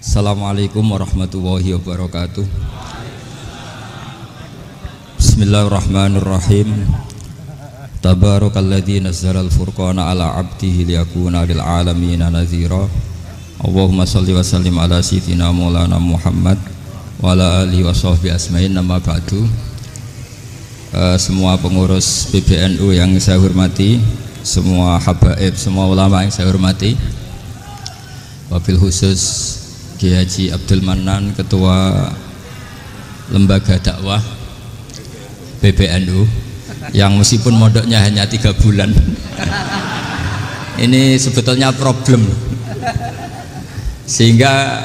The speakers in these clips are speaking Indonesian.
Assalamualaikum warahmatullahi wabarakatuh. Bismillahirrahmanirrahim. Tabarakalladzi nazzalal furqana ala 'abdihi liyakuna lil 'alamina nadhira. Allahumma shalli wa sallim ala sayyidina Maulana Muhammad wa ala alihi wa sahbihi asma'in. Nama ba'du. Semua pengurus PBNU yang saya hormati, semua habaib, semua ulama yang saya hormati, wabil khusus Kiai Haji Abdul Manan, Ketua Lembaga Dakwah PBNU, yang meskipun mondoknya hanya 3 bulan ini sebetulnya problem, sehingga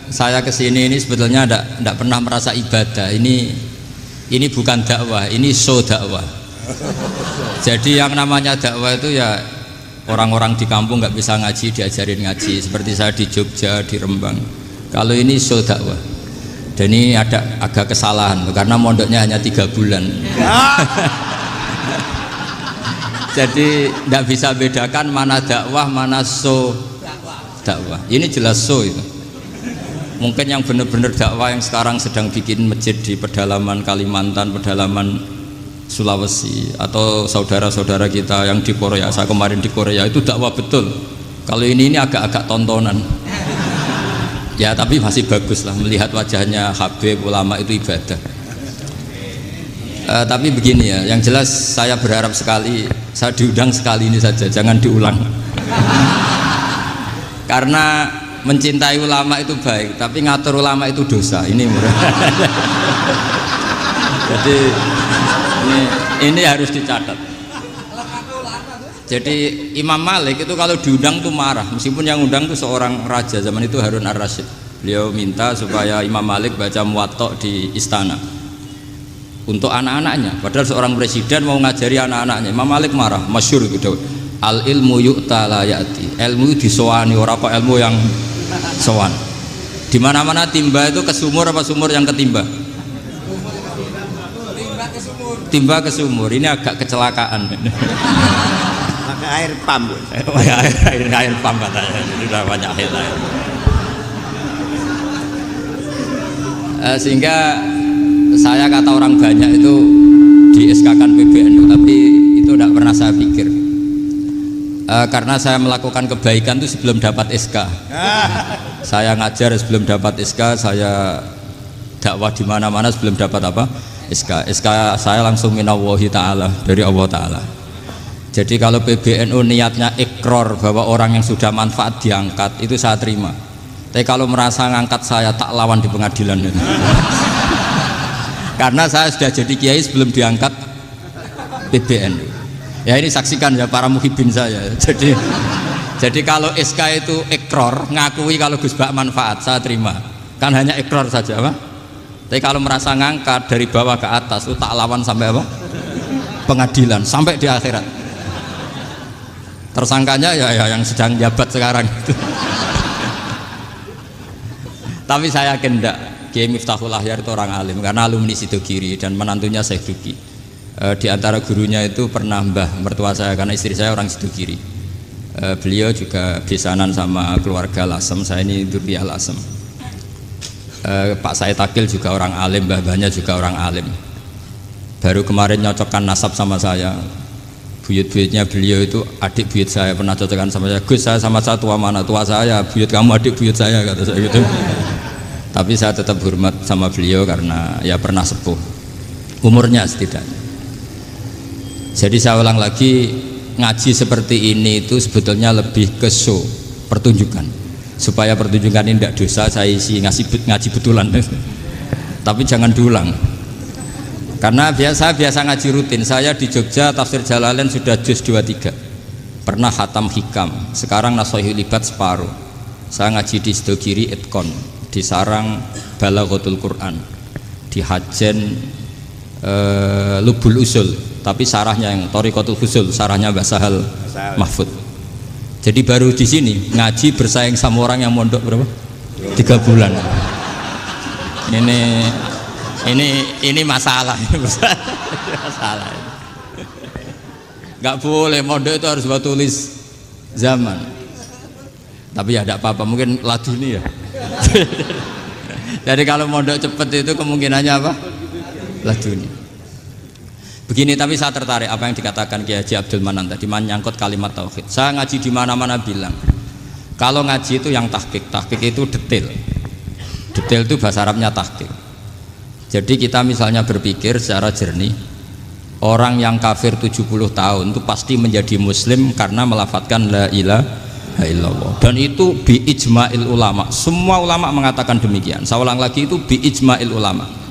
saya kesini ini sebetulnya tidak pernah merasa ibadah. Ini bukan dakwah, ini show dakwah. Jadi yang namanya dakwah itu ya orang-orang di kampung nggak bisa ngaji, diajarin ngaji, seperti saya di Jogja, di Rembang. Kalau ini show dakwah, dan ini ada agak kesalahan karena mondoknya hanya 3 bulan. Jadi tidak bisa bedakan mana dakwah, mana show dakwah. Ini jelas show itu. Mungkin yang benar-benar dakwah yang sekarang sedang bikin masjid di pedalaman Kalimantan, pedalaman Sulawesi, atau saudara-saudara kita yang di Korea. Saya kemarin di Korea, itu dakwah betul. Kalau ini agak-agak tontonan ya, tapi masih bagus lah melihat wajahnya habib ulama, itu ibadah. Tapi begini ya, yang jelas saya berharap sekali, saya diundang sekali ini saja, jangan diulang. Karena mencintai ulama itu baik, tapi ngatur ulama itu dosa. Ini jadi ini harus dicatat. Jadi Imam Malik itu kalau diundang tuh marah, meskipun yang undang tuh seorang raja zaman itu, Harun ar-Rasyid. Beliau minta supaya Imam Malik baca Muwatta di istana untuk anak-anaknya, padahal seorang presiden mau ngajari anak-anaknya. Imam Malik marah, masyhur gitu, al ilmu yu'ta la ya'ti, ilmu disowani, ora kok ilmu yang sowan. Di mana-mana timba itu ke sumur apa sumur yang ketimba? Timba ke sumur. Ini agak kecelakaan. Pakai air pam. air pam katanya. Sudah banyak air. Sehingga saya kata orang banyak itu di SK-kan PBNU, tapi itu tidak pernah saya pikir. Karena saya melakukan kebaikan itu sebelum dapat SK. Saya ngajar sebelum dapat SK, saya dakwah di mana-mana sebelum dapat apa? SK saya langsung minallahi ta'ala, dari Allah ta'ala. Jadi kalau PBNU niatnya ikrar bahwa orang yang sudah manfaat diangkat, itu saya terima. Tapi kalau merasa ngangkat saya, tak lawan di pengadilan. Karena saya sudah jadi kiai sebelum diangkat PBNU. Ya ini saksikan ya para muhibin saya. Jadi kalau SK itu ikrar, ngakui kalau Gus Bak manfaat, saya terima. Kan hanya ikrar saja, Pak. Tapi kalau merasa ngangkat dari bawah ke atas, itu tak lawan sampai apa? Pengadilan, sampai di akhirat. Tersangkanya ya yang sedang jabat sekarang. Tapi saya yakin enggak, Kiai Miftahul Ahyar itu orang alim, karena alumni Sidogiri dan menantunya Syekh Duki. Di antara gurunya itu pernah mbah mertua saya, karena istri saya orang Sidogiri. Beliau juga besanan sama keluarga Lasem, saya ini Durriyah Lasem. Pak Said Akil juga orang alim, mbah-mbahnya juga orang alim. Baru kemarin nyocokkan nasab sama saya. Buyut-buyutnya beliau itu adik buyut saya, pernah cocokkan sama saya. Gus, saya sama saya tua mana? Tua saya, buyut kamu adik buyut saya, kata saya gitu. Tapi saya tetap hormat sama beliau karena ya pernah sepuh umurnya setidaknya. Jadi saya ulang lagi, ngaji seperti ini itu sebetulnya lebih ke show, pertunjukan. Supaya pertunjukan ini tidak dosa, saya isi ngaji betulan. Tapi jangan diulang. Karena biasa ngaji rutin. Saya di Jogja tafsir Jalalain sudah juz 23. Pernah khatam hikam. Sekarang Nashahul Ibad separuh. Saya ngaji di Sidogiri Itkon, di Sarang Balaghatul Quran, di Hajen Lubul Usul, tapi sarahnya yang Thariqatul Husul, sarahnya Mbah Sahal Mahfud. Jadi baru di sini ngaji bersaing sama orang yang mondok berapa? 3 bulan. Ini masalah. Masalah. Gak boleh mondok itu harus buat tulis zaman. Tapi ya tidak apa-apa, mungkin laduni ya. Jadi kalau mondok cepet itu kemungkinannya apa? Lah dunia. Begini, tapi saya tertarik apa yang dikatakan Kiai Haji Abdul Manan tadi menyangkut kalimat tauhid. Saya ngaji di mana-mana bilang, kalau ngaji itu yang tahqiq itu detail. Detail itu bahasa Arabnya tahqiq. Jadi kita misalnya berpikir secara jernih, orang yang kafir 70 tahun itu pasti menjadi muslim karena melafadzkan la ilaha illallah. Dan itu bi ijma'il ulama. Semua ulama mengatakan demikian. Saya ulang lagi, itu bi ijma'il ulama.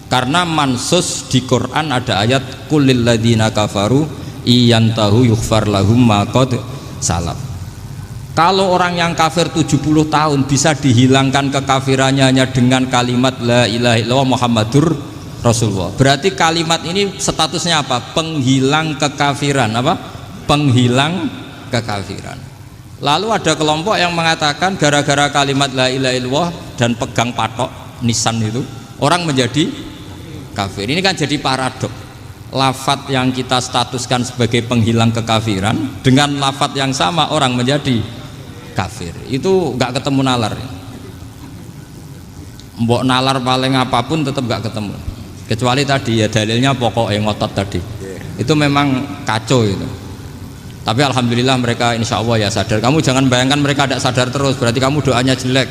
Karena mansus di Quran ada ayat kulil ladina kafaru iyantahu yughfar lahum ma qad salaf. Kalau orang yang kafir 70 tahun bisa dihilangkan kekafirannya hanya dengan kalimat la ilaha illallah Muhammadur Rasulullah. Berarti kalimat ini statusnya apa? Penghilang kekafiran, apa? Penghilang kekafiran. Lalu ada kelompok yang mengatakan gara-gara kalimat la ilaha illallah dan pegang patok nisan itu orang menjadi kafir. Ini kan jadi paradok. Lafat yang kita statuskan sebagai penghilang kekafiran dengan lafat yang sama orang menjadi kafir. Itu nggak ketemu nalar. Mbok nalar paling apapun tetap nggak ketemu. Kecuali tadi ya dalilnya pokok yang ngotot tadi. Itu memang kacau itu. Tapi alhamdulillah mereka insya Allah ya sadar. Kamu jangan bayangkan mereka tidak sadar terus, berarti kamu doanya jelek.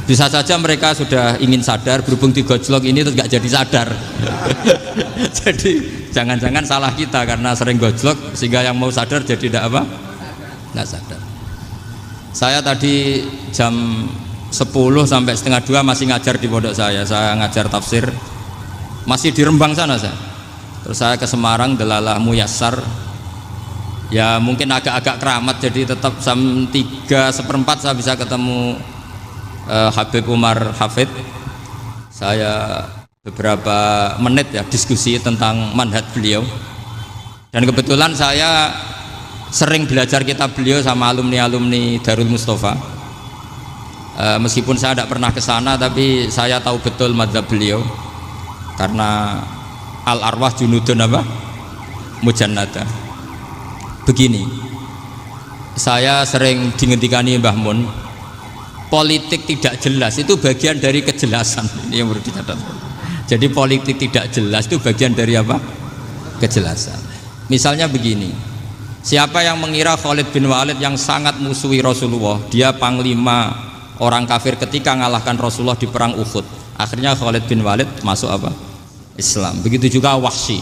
Bisa saja mereka sudah ingin sadar, berhubung digojlok ini terus nggak jadi sadar. Jadi jangan-jangan salah kita karena sering gojlok sehingga yang mau sadar jadi tidak apa? Nggak sadar. Saya tadi jam 10 sampai setengah 2 masih ngajar di pondok saya ngajar tafsir masih di Rembang sana saya. Terus saya ke Semarang Delalah Muyassar, ya mungkin agak-agak keramat jadi tetap jam 3:4 saya bisa ketemu Habib Umar Hafid. Saya beberapa menit ya diskusi tentang manhaj beliau, dan kebetulan saya sering belajar kitab beliau sama alumni-alumni Darul Mustafa. Meskipun saya tidak pernah ke sana, tapi saya tahu betul mazhab beliau karena al arwah junudun apa? Mujannada. Begini, saya sering dingendikani Mbah Mun, politik tidak jelas itu bagian dari kejelasan. Ini yang perlu dicatat. Jadi politik tidak jelas itu bagian dari apa? Kejelasan. Misalnya begini, siapa yang mengira Khalid bin Walid yang sangat musuhi Rasulullah, dia panglima orang kafir ketika mengalahkan Rasulullah di perang Uhud, akhirnya Khalid bin Walid masuk apa? Islam. Begitu juga Wahsy,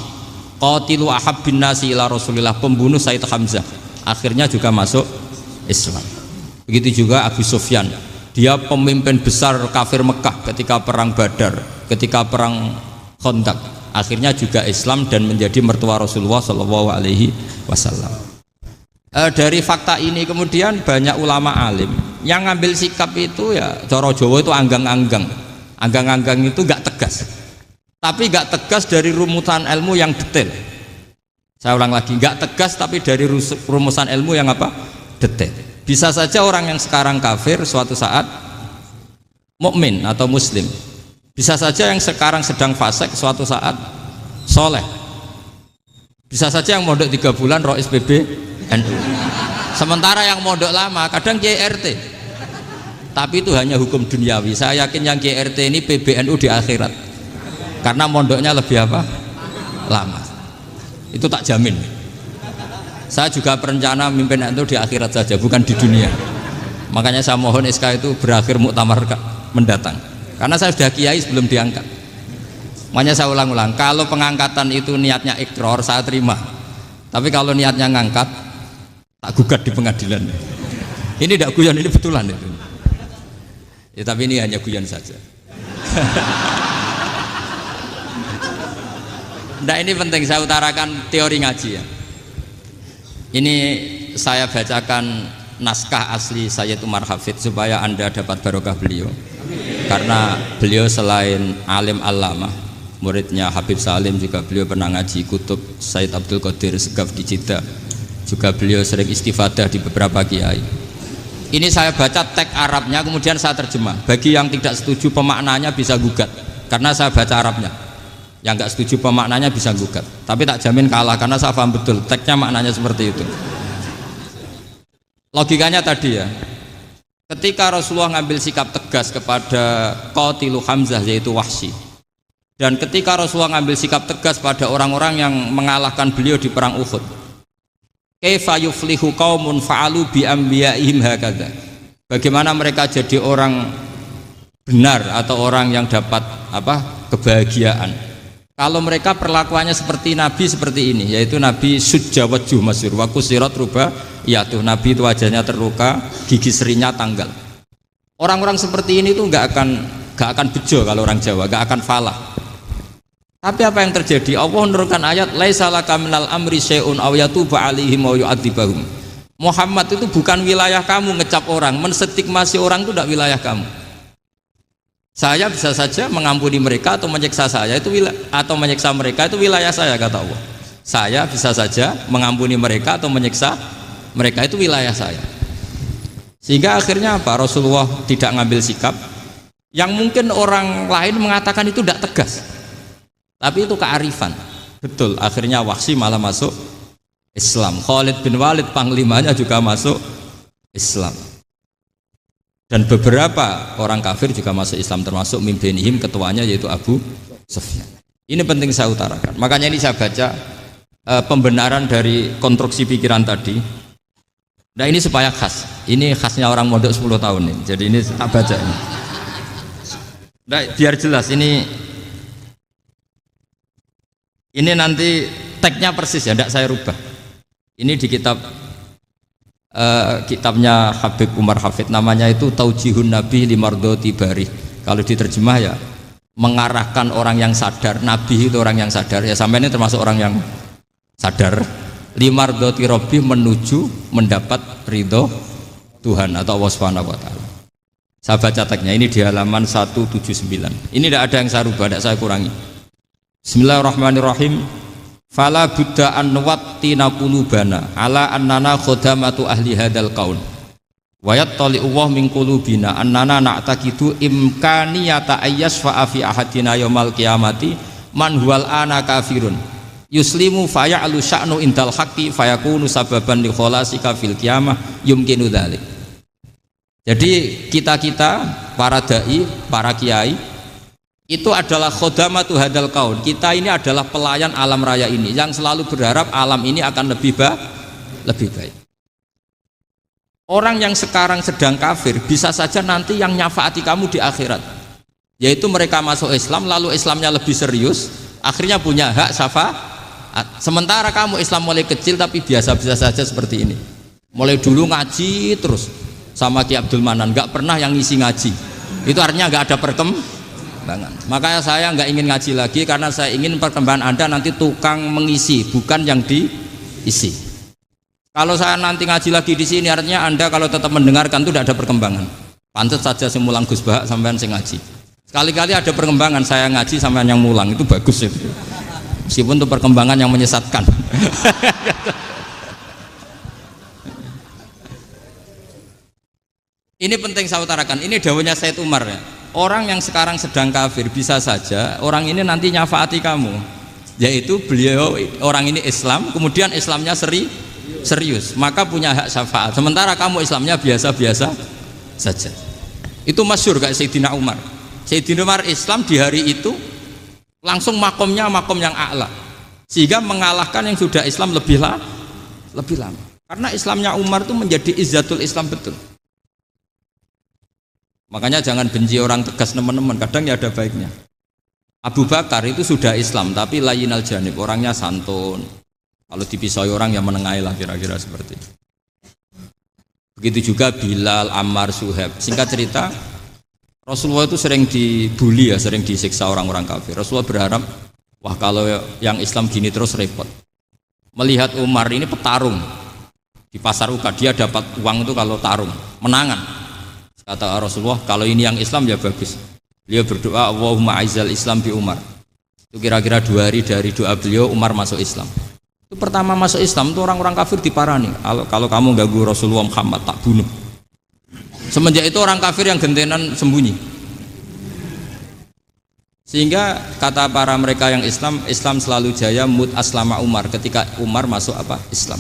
qatilu ahabbin nasi ila Rasulillah, pembunuh Sayyid Hamzah, akhirnya juga masuk Islam. Begitu juga Abu Sufyan, dia pemimpin besar kafir Mekah ketika perang Badar, ketika perang Khandaq, akhirnya juga Islam dan menjadi mertua Rasulullah Shallallahu Alaihi Wasallam. Dari fakta ini kemudian banyak ulama alim yang ngambil sikap itu ya coro Jawa itu anggang-anggang. Anggang-anggang itu gak tegas, tapi gak tegas dari rumusan ilmu yang detail. Saya ulang lagi, gak tegas tapi dari rumusan ilmu yang apa? Detail. Bisa saja orang yang sekarang kafir suatu saat mukmin atau muslim. Bisa saja yang sekarang sedang fasik suatu saat soleh. Bisa saja yang mondok 3 bulan rois PB NU. Sementara yang mondok lama kadang Kiai RT. Tapi itu hanya hukum duniawi. Saya yakin yang Kiai RT ini PBNU di akhirat. Karena mondoknya lebih apa? Lama. Itu tak jamin. Saya juga berencana mimpin NU di akhirat saja, bukan di dunia. Makanya saya mohon SK itu berakhir muktamar mendatang. Karena saya sudah kiai sebelum diangkat. Makanya saya ulang-ulang, kalau pengangkatan itu niatnya ikrar, saya terima. Tapi kalau niatnya ngangkat, tak gugat di pengadilan. Ini tidak guyon, ini betulan itu. Ya, tapi ini hanya guyon saja. Nah, ini penting saya utarakan teori ngaji ya. Ini saya bacakan naskah asli Sayyid Umar Hafid supaya Anda dapat barokah beliau. Karena beliau selain alim allamah, muridnya Habib Salim, juga beliau pernah ngaji kutub Sayyid Abdul Qadir Segaf di Jeddah. Juga beliau sering istifadah di beberapa kiai. Ini saya baca teks Arabnya kemudian saya terjemah. Bagi yang tidak setuju pemaknanya bisa gugat, karena saya baca Arabnya. Yang nggak setuju pemaknanya bisa gugat, tapi tak jamin kalah karena saya paham betul teksnya maknanya seperti itu. Logikanya tadi ya, ketika Rasulullah ngambil sikap tegas kepada Qatilu Hamzah yaitu Wahsy, dan ketika Rasulullah ngambil sikap tegas pada orang-orang yang mengalahkan beliau di perang Uhud, kaifa yuflihu qaumun fa'alu bi anbiya'ihim hakadha, bagaimana mereka jadi orang benar atau orang yang dapat kebahagiaan kalau mereka perlakuannya seperti Nabi seperti ini, yaitu Nabi sujja wajhu masyhur wa kusirat ruba, yaitu Nabi itu wajahnya terluka, gigi serinya tanggal. Orang-orang seperti ini tuh nggak akan bejo kalau orang Jawa, nggak akan falah. Tapi apa yang terjadi? Allah menurunkan ayat laisa laka minal amri syai'un aw yatuba 'alaihim aw yu'adzibahum. Muhammad itu bukan wilayah kamu ngecap orang, menstigmasi orang itu tidak wilayah kamu. Saya bisa saja mengampuni mereka atau menyiksa saya itu atau menyiksa mereka itu wilayah saya, kata Allah. Saya bisa saja mengampuni mereka atau menyiksa mereka itu wilayah saya. Sehingga akhirnya apa? Rasulullah tidak ngambil sikap yang mungkin orang lain mengatakan itu tidak tegas, tapi itu kearifan. Betul, akhirnya Wahsy malah masuk Islam. Khalid bin Walid panglimanya juga masuk Islam. Dan beberapa orang kafir juga masuk Islam, termasuk mimbenihim, ketuanya yaitu Abu Sufyan. Ini penting saya utarakan. Makanya ini saya baca pembenaran dari konstruksi pikiran tadi. Nah ini supaya khas. Ini khasnya orang mondok 10 tahun nih. Jadi ini saya baca ini. Nah, biar jelas ini nanti tagnya persis ya, tidak saya rubah. Ini di kitabnya Habib Umar Hafid, namanya itu Taujihun Nabi Limardoti Bari. Kalau diterjemah ya mengarahkan orang yang sadar. Nabi itu orang yang sadar ya, sampai ini termasuk orang yang sadar. Limardoti Robbi, menuju mendapat ridho Tuhan atau Allah Subhanahu wa Ta'ala. Saya baca tagnya ini di halaman 179. Ini tidak ada yang saya rubah, tidak saya kurangi. Bismillahirrahmanirrahim. Fala buddha an nuwattina qulubana ala annana khodamatu ahli hadal qaul wa yattali'u Allah min qulubina annana na'taqidu imkaniyata ayyasfa'a fi ahadina yaumal qiyamati man huwal ana kafirun yuslimu faya'lu sya'nu indal haqqi fayakunu sababan li kholasika fil qiyamah yumkinu dzalik. Jadi kita para dai, para kiai itu adalah khodamatu hadal kaun. Kita ini adalah pelayan alam raya ini yang selalu berharap alam ini akan lebih baik. Orang yang sekarang sedang kafir bisa saja nanti yang nyafaati kamu di akhirat, yaitu mereka masuk Islam lalu Islamnya lebih serius, akhirnya punya hak syafaat. Sementara kamu Islam mulai kecil tapi biasa-biasa saja seperti ini, mulai dulu ngaji terus sama Ki Abdul Manan, nggak pernah yang ngisi ngaji, itu artinya nggak ada perkembangan. Makanya saya nggak ingin ngaji lagi, karena saya ingin perkembangan Anda nanti tukang mengisi, bukan yang diisi. Kalau saya nanti ngaji lagi di sini, artinya Anda kalau tetap mendengarkan itu tidak ada perkembangan. Pantas saja semulang Gus Bahak sampean sing ngaji. Sekali-kali ada perkembangan, saya ngaji sampean yang mulang, itu bagus itu. Meskipun itu perkembangan yang menyesatkan. Ini penting saya utarakan. Ini dawuhnya Said Umar ya. Orang yang sekarang sedang kafir bisa saja orang ini nanti nyafaati kamu, yaitu beliau orang ini Islam, kemudian Islamnya serius, maka punya hak syafaat. Sementara kamu Islamnya biasa-biasa saja. Itu masyhur kayak Sayyidina Umar. Sayyidina Umar Islam di hari itu langsung makomnya makom yang a'la, sehingga mengalahkan yang sudah Islam lebih lama. Karena Islamnya Umar itu menjadi izzatul Islam betul. Makanya jangan benci orang tegas teman-teman, kadang ya ada baiknya. Abu Bakar itu sudah Islam tapi layinal janib, orangnya santun. Kalau dipisai orang yang menengahi lah, kira-kira seperti itu. Begitu juga Bilal, Ammar, Suhaib. Singkat cerita, Rasulullah itu sering dibully ya, sering disiksa orang-orang kafir. Rasulullah berharap, wah kalau yang Islam gini terus repot. Melihat Umar ini petarung di pasar Uka, dia dapat uang itu kalau tarung, menangan. Kata Rasulullah, kalau ini yang Islam ya bagus. Beliau berdoa, Allahumma aizal Islam bi Umar. Itu kira-kira 2 hari dari doa beliau, Umar masuk Islam. Itu pertama masuk Islam itu orang-orang kafir diparani. Kalau kamu ganggu Rasulullah Muhammad tak bunuh. Semenjak itu orang kafir yang gentenan sembunyi. Sehingga kata para mereka yang Islam, Islam selalu jaya mut aslama Umar, ketika Umar masuk Islam.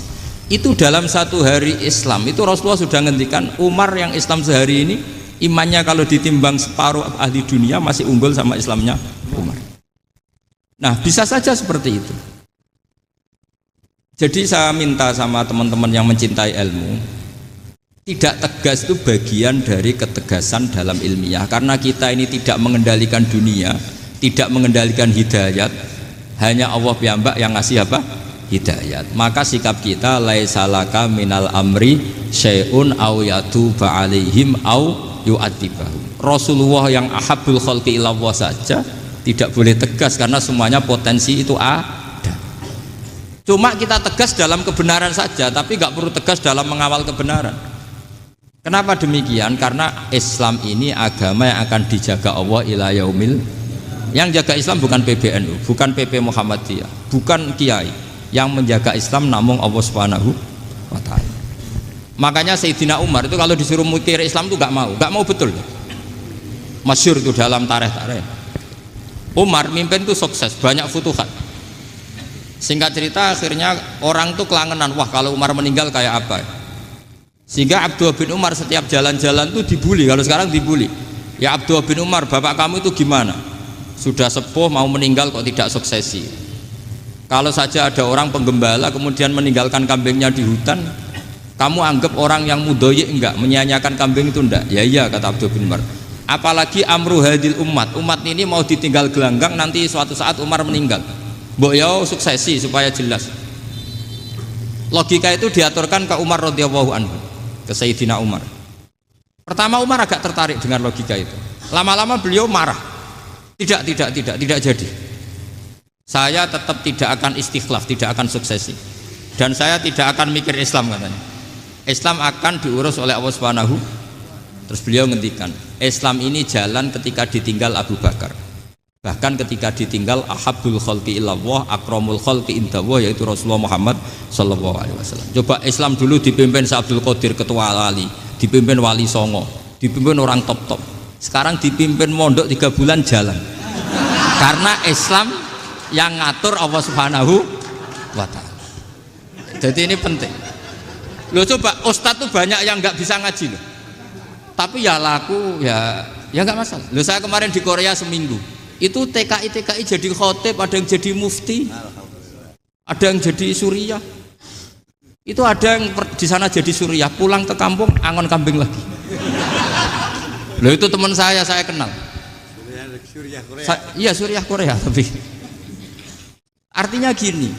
Itu dalam satu hari Islam itu Rasulullah sudah ngendikan Umar yang Islam sehari ini imannya kalau ditimbang separuh ahli dunia masih unggul sama Islamnya Umar. Nah bisa saja seperti itu. Jadi saya minta sama teman-teman yang mencintai ilmu, tidak tegas itu bagian dari ketegasan dalam ilmiah. Karena kita ini tidak mengendalikan dunia, tidak mengendalikan hidayat, hanya Allah piyambak yang ngasih apa? Hidayat. Maka sikap kita laisalaka minal amri syai'un aw yatuba alaihim aw yu'adzibahum. Rasulullah yang ahabbul khalqi ilallah saja tidak boleh tegas karena semuanya potensi itu ada. Cuma kita tegas dalam kebenaran saja, tapi nggak perlu tegas dalam mengawal kebenaran. Kenapa demikian? Karena Islam ini agama yang akan dijaga Allah ila yaumil. Yang jaga Islam bukan PBNU, bukan PP Muhammadiyah, bukan kiai. Yang menjaga Islam namun Allah Subhanahu wa taala. Makanya Sayyidina Umar itu kalau disuruh mikir Islam itu nggak mau betul. Masyhur itu dalam tarikh-tarikh. Umar mimpin itu sukses, banyak futuhat. Singkat cerita akhirnya orang tuh kelangenan, wah kalau Umar meninggal kayak apa. Sehingga Abdullah bin Umar setiap jalan-jalan tuh dibully. Kalau sekarang dibully, ya Abdullah bin Umar, bapak kamu itu gimana? Sudah sepuh mau meninggal kok tidak suksesi. Kalau saja ada orang penggembala kemudian meninggalkan kambingnya di hutan, kamu anggap orang yang mudoyik enggak, menyanyiakan kambing itu enggak? Ya iya kata Abdullah bin Umar. Apalagi amru hadil umat ini mau ditinggal gelanggang, nanti suatu saat Umar meninggal. Mbok yo suksesi supaya jelas. Logika itu diaturkan ke Umar radhiyallahu anhu, ke Sayyidina Umar. Pertama Umar agak tertarik dengan logika itu. Lama-lama beliau marah. Tidak jadi. Saya tetap tidak akan istikhlaf, tidak akan suksesi. Dan saya tidak akan mikir Islam katanya. Islam akan diurus oleh Allah Subhanahu. Terus beliau ngendikan, Islam ini jalan ketika ditinggal Abu Bakar. Bahkan ketika ditinggal ahabbul khalqi ilallah akramul khalqi indallah, yaitu Rasulullah Muhammad sallallahu alaihi wasallam. Coba Islam dulu dipimpin Abdul Qadir ketua wali, dipimpin Wali Songo, dipimpin orang top-top. Sekarang dipimpin mondok 3 bulan jalan. Karena Islam yang ngatur Allah Subhanahu wa taala. Jadi ini penting. Loh coba ustadz tuh banyak yang nggak bisa ngaji loh. Tapi ya laku ya nggak masalah. Loh saya kemarin di Korea seminggu. Itu TKI jadi khotib, ada yang jadi mufti, ada yang jadi suriah. Itu ada yang di sana jadi suriah, pulang ke kampung angon kambing lagi. Loh itu teman saya kenal. Iya suriah Korea tapi. Artinya gini,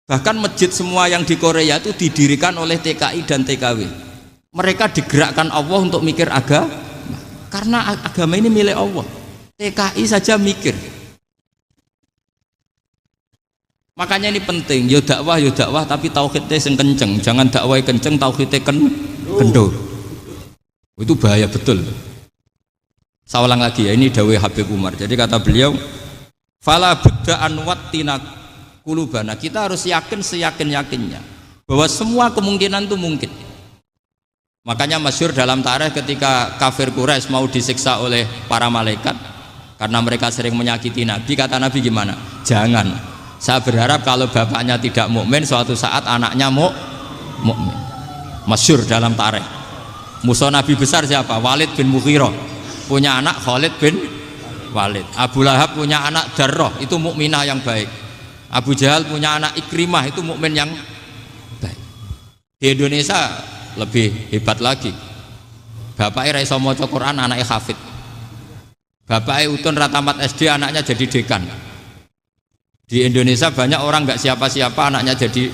bahkan masjid semua yang di Korea itu didirikan oleh TKI dan TKW. Mereka digerakkan Allah untuk mikir agama, karena agama ini milik Allah. TKI saja mikir. Makanya ini penting, yo dakwah tapi tauhidnya sing kenceng, jangan dakwah kenceng tauhidnya kendor. Itu bahaya betul. Saya ulang lagi ya, ini dawuh Habib Umar. Jadi kata beliau, fala budda an wattina qulubana. Kita harus yakin seyakin-yakinnya bahwa semua kemungkinan itu mungkin. Makanya masyhur dalam tarikh ketika kafir Quraisy mau disiksa oleh para malaikat karena mereka sering menyakiti Nabi, kata Nabi gimana? Jangan. Saya berharap kalau bapaknya tidak mukmin, suatu saat anaknya mukmin. Masyhur dalam tarikh. Musuh Nabi besar siapa? Walid bin Mughirah. Punya anak Khalid bin Walid. Abu Lahab punya anak Darrah, itu mukminah yang baik. Abu Jahal punya anak Ikrimah, itu mukmin yang baik. Di Indonesia lebih hebat lagi. Bapaknya ra iso maca Quran, anaknya hafid. Bapaknya Utun Ratamat SD, anaknya jadi dekan. Di Indonesia banyak orang nggak siapa-siapa, anaknya jadi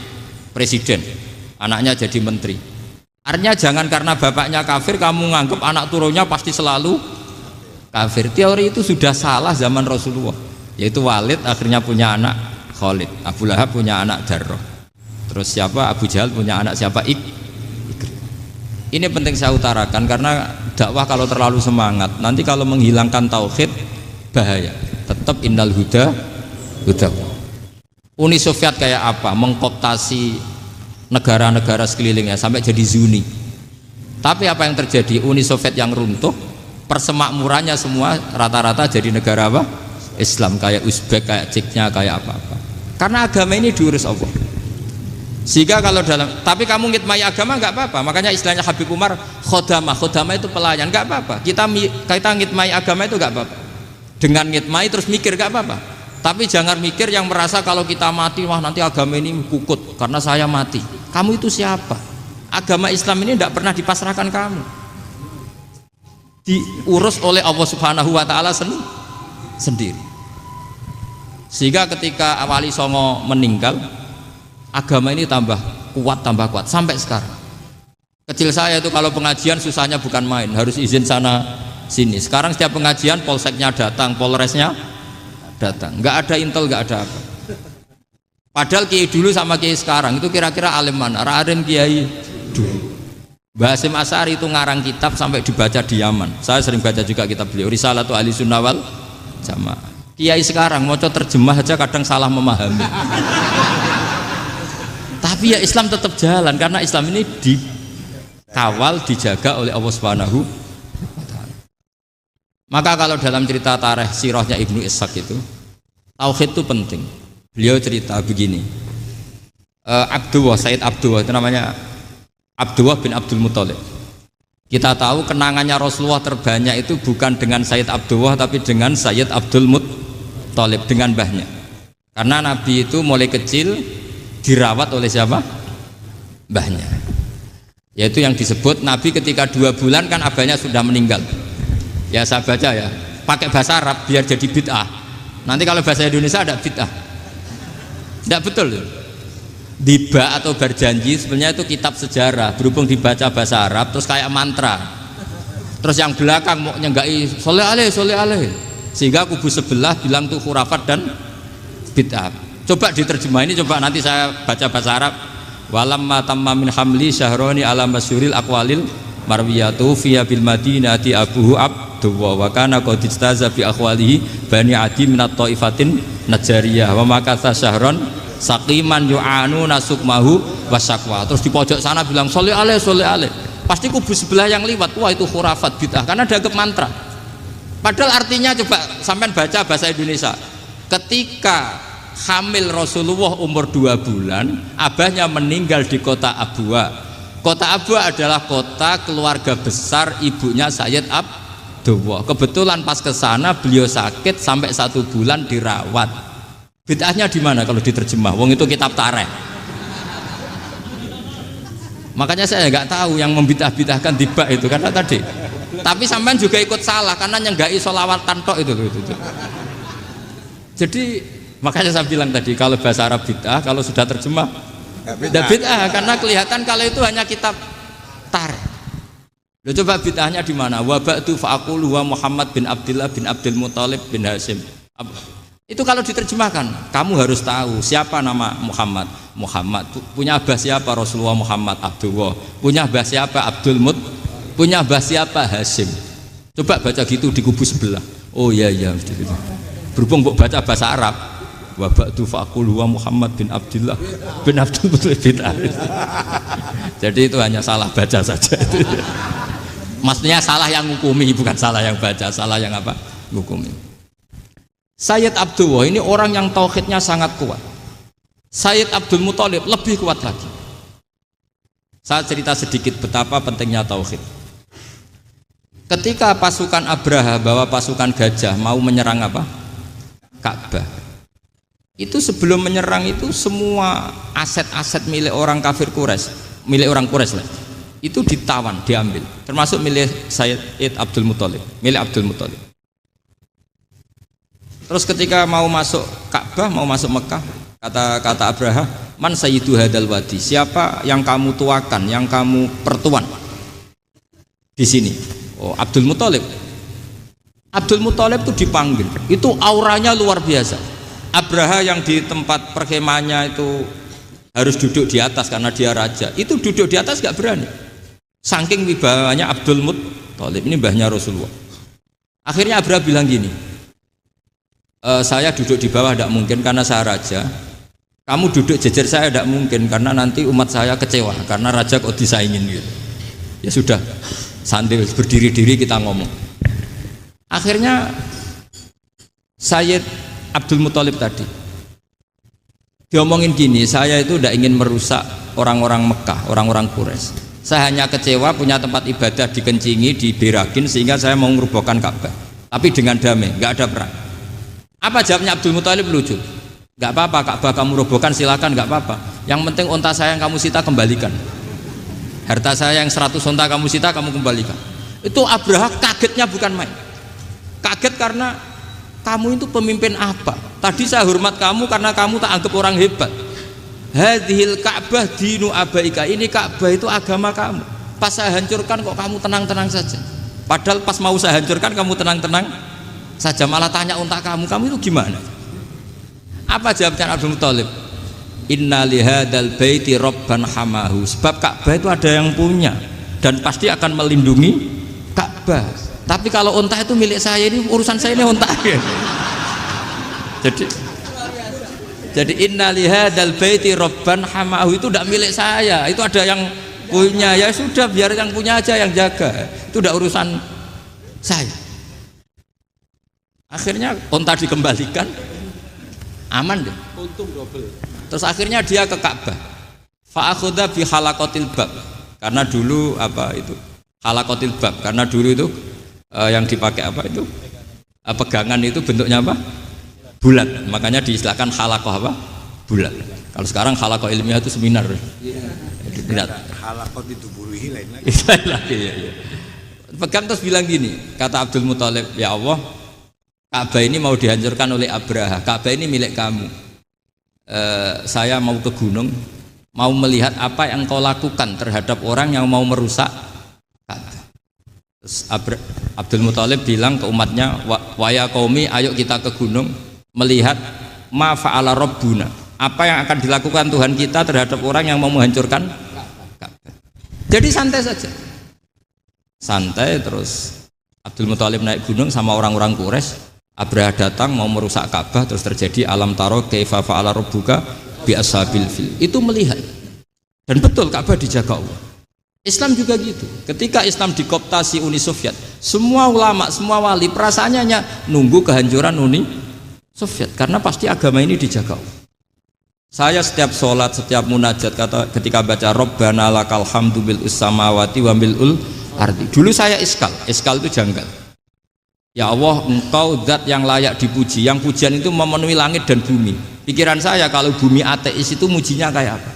presiden, anaknya jadi menteri. Artinya jangan karena bapaknya kafir kamu nganggep anak turunnya pasti selalu kafir. Teori itu sudah salah zaman Rasulullah. Yaitu Walid akhirnya punya anak Khalid, Abu Lahab punya anak Darrah. Terus siapa? Abu Jahal punya anak siapa? Ini penting saya utarakan karena dakwah kalau terlalu semangat nanti kalau menghilangkan tauhid bahaya. Tetap innal huda. Uni Soviet kayak apa? Mengkooptasi negara-negara sekelilingnya sampai jadi Zuni. Tapi apa yang terjadi? Uni Soviet yang runtuh, persemakmurannya semua rata-rata jadi negara apa? Islam, kayak Uzbek, kayak Ceknya, kayak apa-apa. Karena agama ini diurus Allah. Sehingga kalau tapi kamu ngitmai agama nggak apa-apa. Makanya istilahnya Habib Umar khodamah itu pelayan, nggak apa-apa. Kita ngitmai agama itu nggak apa-apa. Dengan ngitmai terus mikir nggak apa-apa. Tapi jangan mikir yang merasa kalau kita mati, wah nanti agama ini kukut karena saya mati. Kamu itu siapa? Agama Islam ini tidak pernah dipasrahkan kamu. Diurus oleh Allah Subhanahu wa taala sendiri. Sehingga ketika Wali Songo meninggal, agama ini tambah kuat sampai sekarang. Kecil saya itu kalau pengajian susahnya bukan main, harus izin sana sini. Sekarang setiap pengajian polseknya datang, polresnya datang, nggak ada intel, nggak ada apa. Padahal kiai dulu sama kiai sekarang itu kira-kira alim mana? Alim kiai dulu. Mbah Hasyim Asy'ari itu ngarang kitab sampai dibaca di Yaman. Saya sering baca juga kitab beliau, Risalatu Ahli Sunnah wal Jamaah. Kiai sekarang mau terjemah aja kadang salah memahami. Tapi ya Islam tetap jalan karena Islam ini dikawal, dijaga oleh Allah Subhanahu wa taala. Maka kalau dalam cerita tarikh sirahnya Ibnu Ishaq itu, tauhid itu penting. Beliau cerita begini. Sayyid Abdullah itu namanya Abdullah bin Abdul Muthalib. Kita tahu kenangannya Rasulullah terbanyak itu bukan dengan Sayyid Abdullah tapi dengan Sayyid Abdul Muthalib, dengan mbahnya. Karena Nabi itu mulai kecil dirawat oleh siapa? Mbahnya. Yaitu yang disebut Nabi ketika 2 bulan kan abahnya sudah meninggal. Ya saya baca ya, pakai bahasa Arab biar jadi bid'ah. Nanti kalau bahasa Indonesia ada bid'ah. Tidak betul. Diba atau berjanji sebenarnya itu kitab sejarah, berhubung dibaca bahasa Arab terus kayak mantra. Terus yang belakang mau nyenggai soleh aleh, sehingga kubu sebelah bilang tuh khurafat dan bid'ah. Coba diterjemah ini, coba nanti saya baca bahasa Arab. Walamma tamma min hamli syahroni ala masyuril aqwalil marwiyatu fiya bil madinati abuhu Abdullah wa kana qad istaza bi akhwalihi bani adi minat taifatin najariyah wa makatha syahron saqiman yu'anu nasukmahu wasakwa. Terus di pojok sana bilang soleh aleh, pasti kubu sebelah yang liwat, wah itu khurafat bid'ah karena dianggap mantra. Padahal artinya coba sampean baca bahasa Indonesia, ketika hamil Rasulullah umur 2 bulan, abahnya meninggal di kota Abwa. Kota Abwa adalah kota keluarga besar ibunya Sayyid Abdullah. Kebetulan pas ke sana beliau sakit sampai 1 bulan dirawat. Bid'ahnya di mana kalau diterjemah? Wong itu kitab tarikh. Makanya saya nggak tahu yang membid'ah-bid'ahkan tiba itu karena tadi. Tapi sampean juga ikut salah karena nyenggai sholawatan tok itu. Jadi makanya saya bilang tadi kalau bahasa Arab bid'ah, kalau sudah terjemah tidak bid'ah karena kelihatan kalau itu hanya kitab tarikh. Loh, coba bid'ahnya di mana? Wa ba'du fa'aqulu wa Muhammad bin Abdullah bin Abdul Muthalib bin Hasyim. Itu kalau diterjemahkan, kamu harus tahu siapa nama Muhammad. Muhammad punya abah siapa? Rasulullah Muhammad Abdullah. Punya abah siapa? Abdul Mut. Punya abah siapa? Hasyim. Coba baca gitu di kubu sebelah. Oh iya gitu. Berhubung baca bahasa Arab. Wa ba'du fa'aqulu wa Muhammad bin Abdullah bin Abdul Muthalib bin Hasyim. Jadi itu hanya salah baca saja. Maksudnya salah yang ngukumi, bukan salah yang baca, salah yang apa? Ngukumi. Sayyid Abdullah ini orang yang tauhidnya sangat kuat. Sayyid Abdul Muthalib lebih kuat lagi. Saya cerita sedikit betapa pentingnya tauhid. Ketika pasukan Abraha bawa pasukan gajah mau menyerang apa? Ka'bah. Itu sebelum menyerang itu semua aset-aset milik orang kafir Quraisy, milik orang Quraisy lah. Itu ditawan, diambil, termasuk milik Sayyid Abdul Muthalib, milik Abdul Muthalib. Terus ketika mau masuk Ka'bah, mau masuk Mekah, kata Abraha, man sayyidu hadal wadi, siapa yang kamu tuakan, yang kamu pertuan di sini? Oh, Abdul Muthalib. Abdul Muthalib itu dipanggil, itu auranya luar biasa. Abraha yang di tempat perkemahannya itu harus duduk di atas karena dia raja, itu duduk di atas gak berani, saking wibawanya Abdul Muthalib, ini mbahnya Rasulullah. Akhirnya Abraha bilang gini, saya duduk di bawah tidak mungkin karena saya raja, kamu duduk jejer saya tidak mungkin karena nanti umat saya kecewa karena raja kok disaingin gitu. Ya sudah, sambil berdiri-diri kita ngomong. Akhirnya Sayyid Abdul Muthalib tadi diomongin gini, saya itu tidak ingin merusak orang-orang Mekah, orang-orang Quraisy. Saya hanya kecewa punya tempat ibadah dikencingi, diberakin sehingga saya mau merubuhkan Ka'bah. Tapi dengan damai, nggak ada perang. Apa jawabnya Abdul Muthalib? Lucu. Nggak apa-apa, Ka'bah kamu robohkan silakan, nggak apa-apa. Yang penting unta saya yang kamu sita kembalikan. Harta saya yang 100 unta kamu sita kamu kembalikan. Itu Abraha kagetnya bukan main. Kaget karena kamu itu pemimpin apa? Tadi saya hormat kamu karena kamu tak anggap orang hebat. Hadhil Ka'bah dinu abaika, ini Ka'bah itu agama kamu. Pas saya hancurkan kok kamu tenang-tenang saja. Padahal pas mau saya hancurkan kamu tenang-tenang saja, malah tanya unta kamu itu gimana? Apa jawabnya Abdul Muthalib? Inna lihadal baiti robban hamahu. Sebab Ka'bah itu ada yang punya dan pasti akan melindungi Ka'bah. Tapi kalau unta itu milik saya, ini urusan saya, ini unta. Jadi inna lihadal baiti robban hamahu itu tidak milik saya, itu ada yang punya. Ya sudah, biar yang punya aja yang jaga, itu tidak urusan saya. Akhirnya unta dikembalikan, aman deh, untung double. Terus akhirnya dia ke Ka'bah, fa'akhudha bi halaqatil bab, karena dulu apa itu halaqatil bab, karena dulu itu yang dipakai apa itu pegangan itu bentuknya apa, bulat, makanya diistilahkan halaqah apa, bulat. Kalau sekarang halaqah ilmiah itu seminar. Tidak. Halaqah itu buruhi lain lagi. Iya. Pegang terus bilang gini, kata Abdul Muthalib, ya Allah, Ka'bah ini mau dihancurkan oleh Abraha, Ka'bah ini milik kamu. Saya mau ke gunung, mau melihat apa yang kau lakukan terhadap orang yang mau merusak Ka'bah. Terus Abdul Muthalib bilang ke umatnya, wa ya qaumi, ayo kita ke gunung melihat ma fa'ala rabbuna, apa yang akan dilakukan Tuhan kita terhadap orang yang mau menghancurkan Ka'bah. Jadi santai saja, santai. Terus Abdul Muthalib naik gunung sama orang-orang Quraisy. Abraha datang mau merusak Ka'bah, terus terjadi alam taro kaifa fa'ala rabbuka bi ashabil fil. Itu melihat, dan betul Ka'bah dijaga Allah. Islam juga gitu. Ketika Islam dikooptasi Uni Soviet, semua ulama, semua wali perasaannya hanya nunggu kehancuran Uni Soviet, karena pasti agama ini dijaga Allah. Saya setiap sholat, setiap munajat, ketika baca Rabbana lakal hamdu bil samawati wa mil'ul ardi. Dulu saya iskal itu janggal. Ya Allah, engkau zat yang layak dipuji, yang pujian itu memenuhi langit dan bumi. Pikiran saya kalau bumi ateis itu mujinya kayak apa.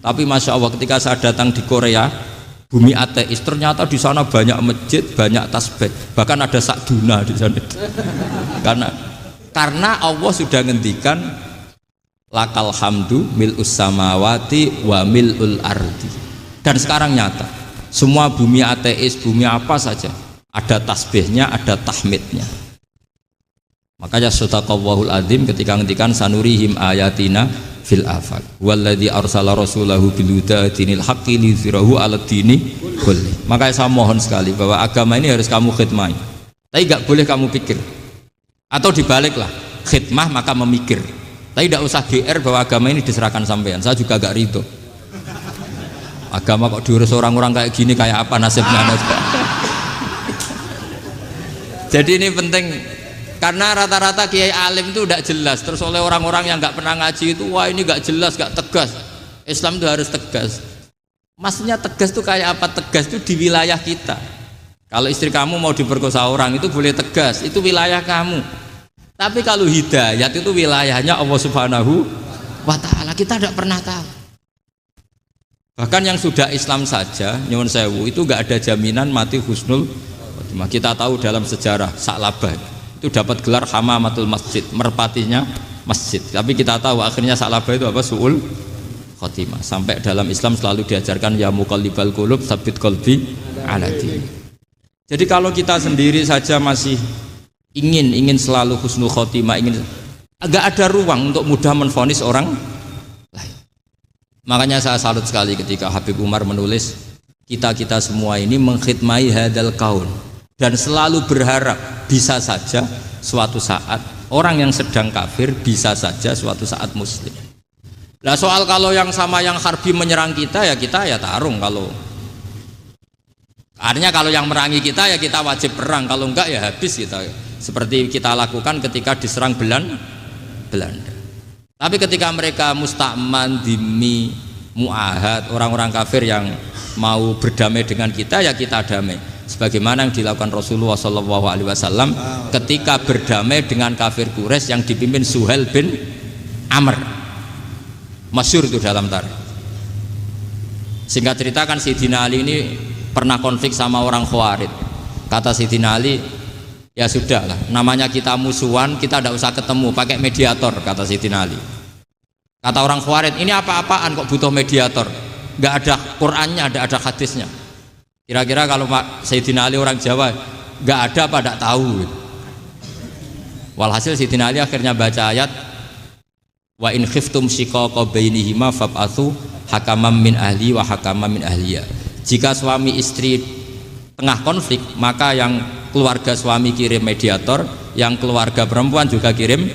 Tapi Masya Allah, ketika saya datang di Korea, bumi ateis, ternyata di sana banyak masjid, banyak tasbih, bahkan ada sakduna di sana. Karena Allah sudah ngendikan lakal hamdu mil'us samawati wa mil'ul ardi. Dan sekarang nyata, semua bumi ateis, bumi apa saja, ada tasbihnya, ada tahmidnya. Makanya sadaqallahul adzim ketika ngendikan sanurihim ayatina fil afaq walladzi arsala rasulahu bil huda dinil haqqi liyuzhirahu 'alad dini kulli. Makanya saya mohon sekali bahwa agama ini harus kamu khidmah. Tapi enggak boleh kamu pikir. Atau dibaliklah, khidmah maka memikir. Tapi tidak usah GR bahwa agama ini diserahkan sampean. Saya juga enggak ridho. Agama kok diurus orang-orang kayak gini, kayak apa nasibnya? Jadi ini penting, karena rata-rata kiai alim itu tidak jelas. Terus oleh orang-orang yang nggak pernah ngaji itu, wah ini nggak jelas, nggak tegas. Islam itu harus tegas. Maksudnya tegas itu kayak apa? Tegas itu di wilayah kita. Kalau istri kamu mau diperkosa orang itu boleh tegas, itu wilayah kamu. Tapi kalau hidayat itu wilayahnya Allah Subhanahu wa Ta'ala, kita tidak pernah tahu. Bahkan yang sudah Islam saja, nyuwun sewu, itu nggak ada jaminan mati husnul. Kita tahu dalam sejarah Sa'labah itu dapat gelar hamamatul masjid, merpatinya masjid. Tapi kita tahu akhirnya Sa'labah itu apa? Su'ul khotimah. Sampai dalam Islam selalu diajarkan ya muqallibal qulub tsabbit qalbi ala din. Jadi kalau kita sendiri saja masih ingin selalu husnul khotimah, agak ada ruang untuk mudah menvonis orang lain. Makanya saya salut sekali ketika Habib Umar menulis kita semua ini mengkhidmati hadal kaun, dan selalu berharap bisa saja suatu saat orang yang sedang kafir bisa saja suatu saat muslim. Nah soal kalau yang sama yang harbi menyerang kita ya tarung. Kalau artinya kalau yang merangi kita ya kita wajib perang, kalau enggak ya habis kita. Seperti kita lakukan ketika diserang Belanda. Tapi ketika mereka musta'man, dhimmi, mu'ahad, orang-orang kafir yang mau berdamai dengan kita, ya kita damai. Sebagaimana yang dilakukan Rasulullah SAW ketika berdamai dengan kafir Quraisy yang dipimpin Suhail bin Amr. Masyhur itu dalam tarikh. Singkat cerita kan Sayyidina Ali ini pernah konflik sama orang Khawarij. Kata Sayyidina Ali, ya sudah lah, namanya kita musuhan, kita tidak usah ketemu, pakai mediator, kata Sayyidina Ali. Kata orang Khawarij, ini apa-apaan kok butuh mediator, nggak ada Qur'annya, ada hadisnya. Kira-kira kalau Sayyidina Ali orang Jawa, nggak ada apa tidak tahu. Walhasil Sayyidina Ali akhirnya baca ayat, wa in khiftum shiqaqa bainihima fab'atsu hakaman min ahli wa hakaman min ahliya. Jika suami istri tengah konflik, maka yang keluarga suami kirim mediator, yang keluarga perempuan juga kirim.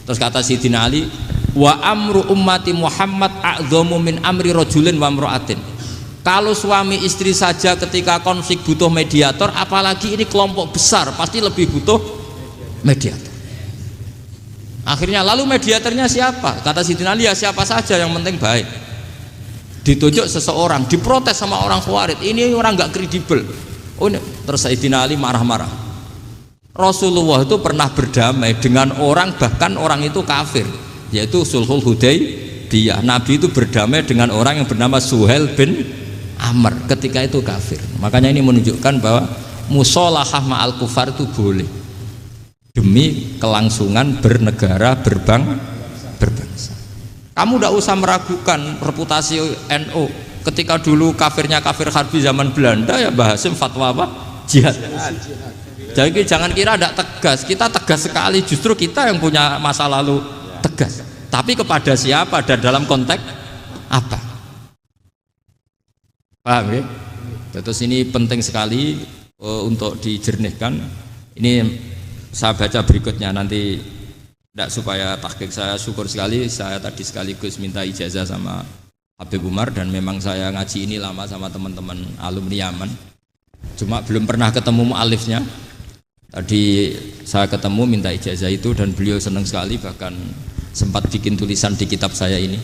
Terus kata Sayyidina Ali, wa amru ummati Muhammad a'dhamu min amri rajulin wa imra'atin. Kalau suami istri saja ketika konflik butuh mediator, apalagi ini kelompok besar pasti lebih butuh mediator. Akhirnya lalu mediatornya siapa? Kata Sayyidina Ali, ya siapa saja yang penting baik. Ditunjuk seseorang, diprotes sama orang Khawarij, ini orang nggak kredibel. Oh, ini. Terus Sayyidina Ali marah-marah. Rasulullah itu pernah berdamai dengan orang, bahkan orang itu kafir, yaitu Sulhul Hudaybiyah. Nabi itu berdamai dengan orang yang bernama Suhail bin Amr ketika itu kafir. Makanya ini menunjukkan bahwa musolahah ma'al kufar itu boleh demi kelangsungan bernegara, berbangsa. Kamu tidak usah meragukan reputasi NU. Ketika dulu kafirnya kafir harbi zaman Belanda, ya Mbah Hasim fatwa apa? Jihad. Jadi jangan kira tidak tegas, kita tegas sekali, justru kita yang punya masa lalu tegas. Tapi kepada siapa dan dalam konteks apa? Paham ya? Terus ini penting sekali untuk dijernihkan. Ini saya baca berikutnya nanti, tidak supaya tahqiq. Saya syukur sekali, saya tadi sekaligus minta ijazah sama Habib Umar, dan memang saya ngaji ini lama sama teman-teman alumni Yaman, cuma belum pernah ketemu mu'alifnya. Tadi saya ketemu minta ijazah itu dan beliau senang sekali, bahkan sempat bikin tulisan di kitab saya ini.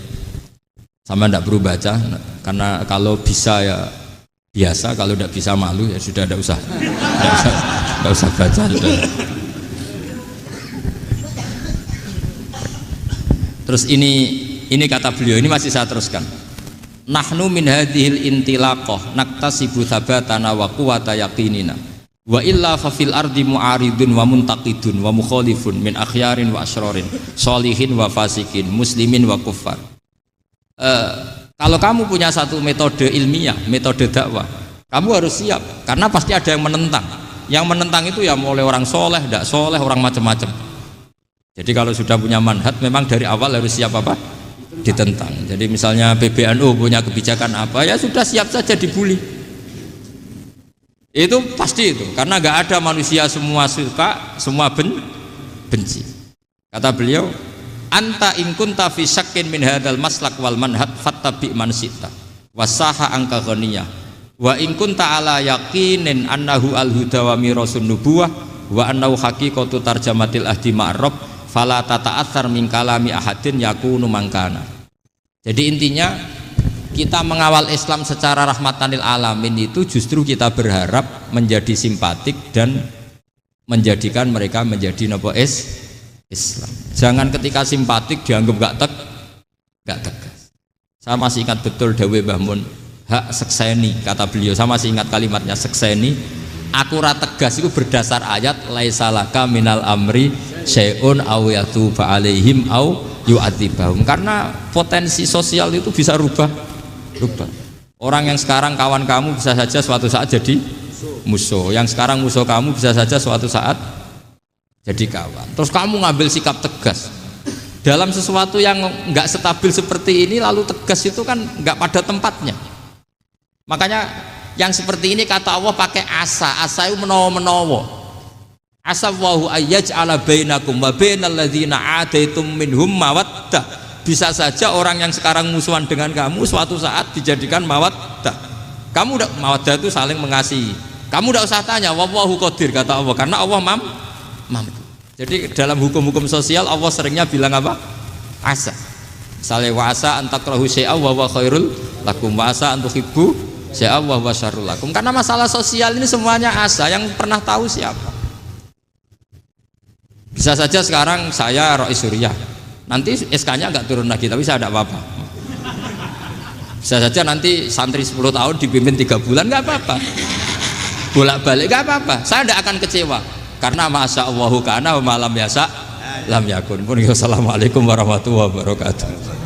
Sama tidak perlu baca, karena kalau bisa ya biasa, kalau tidak bisa malu ya sudah, tidak usah baca sudah. Terus ini kata beliau, ini masih saya teruskan. Nahnu min hadhil intilaqah naktasibu thabatana wa quwwata yaqinina wa illa fa fil ardi mu'aridun wa muntaqidun wa mukhalifun min akhyarin wa asyrarin sholihin wa fasikin muslimin wa kuffar. Kalau kamu punya satu metode ilmiah, metode dakwah, kamu harus siap, karena pasti ada yang menentang. Yang menentang itu ya mulai orang soleh, tidak soleh, orang macam-macam. Jadi kalau sudah punya manhaj, memang dari awal harus siap apa? Ditentang. Jadi misalnya PBNU punya kebijakan apa, ya sudah siap saja dibully. Itu pasti itu, karena nggak ada manusia semua suka, semua benci. Kata beliau, anta in kunta fi syakkin min hadzal maslak wal manhaj fattabi man syi'ta wasaha angka ghaniyah wa in kunta ala yaqinin annahu al huda wa mirasun nubuwah wa annahu haqiqatu tarjamatil ahdi ma'rab fala tata'atsar min kalami ahadin yakunu mangkana. Jadi intinya kita mengawal Islam secara rahmatanil alamin itu justru kita berharap menjadi simpatik dan menjadikan mereka menjadi nopo Islam. Jangan ketika simpatik dianggap gak tegas. Saya masih ingat betul dawuh Mbah Mun, hak sekseni, kata beliau. Saya masih ingat kalimatnya, sekseni. Akurat tegas itu berdasar ayat laisalaka minal amri syai'un aw yatuba alaihim aw yu'adzibahum. Karena potensi sosial itu bisa rubah. Orang yang sekarang kawan kamu bisa saja suatu saat jadi musuh. Yang sekarang musuh kamu bisa saja suatu saat jadi kawan. Terus kamu ngambil sikap tegas dalam sesuatu yang nggak stabil seperti ini, lalu tegas itu kan nggak pada tempatnya. Makanya yang seperti ini kata Allah pakai asa itu menawa. Asa wahu ayyaj'ala bainakum wa bainal ladzina adaitum minhum mawaddah. Bisa saja orang yang sekarang musuhan dengan kamu suatu saat dijadikan mawaddah. Kamu udah mawaddah itu saling mengasihi. Kamu udah usah tanya, wallahu qadir, kata Allah, karena Allah mampu. Jadi dalam hukum-hukum sosial Allah seringnya bilang apa? asa. Misalnya wasa antakrahu syai'a wa huwa khairul lakum, wasa antuhibbu syai'a wa huwa syarrul lakum. Karena masalah sosial ini semuanya asa, yang pernah tahu siapa. Bisa saja sekarang saya Rois Suriah, nanti SK-nya nggak turun lagi, tapi saya tidak apa-apa. Bisa saja nanti santri 10 tahun dipimpin 3 bulan, nggak apa-apa. Bolak-balik nggak apa-apa, saya tidak akan kecewa. Karena masya Allahu kana wa malam yasa lam yakun. Assalamualaikum warahmatullahi wabarakatuh.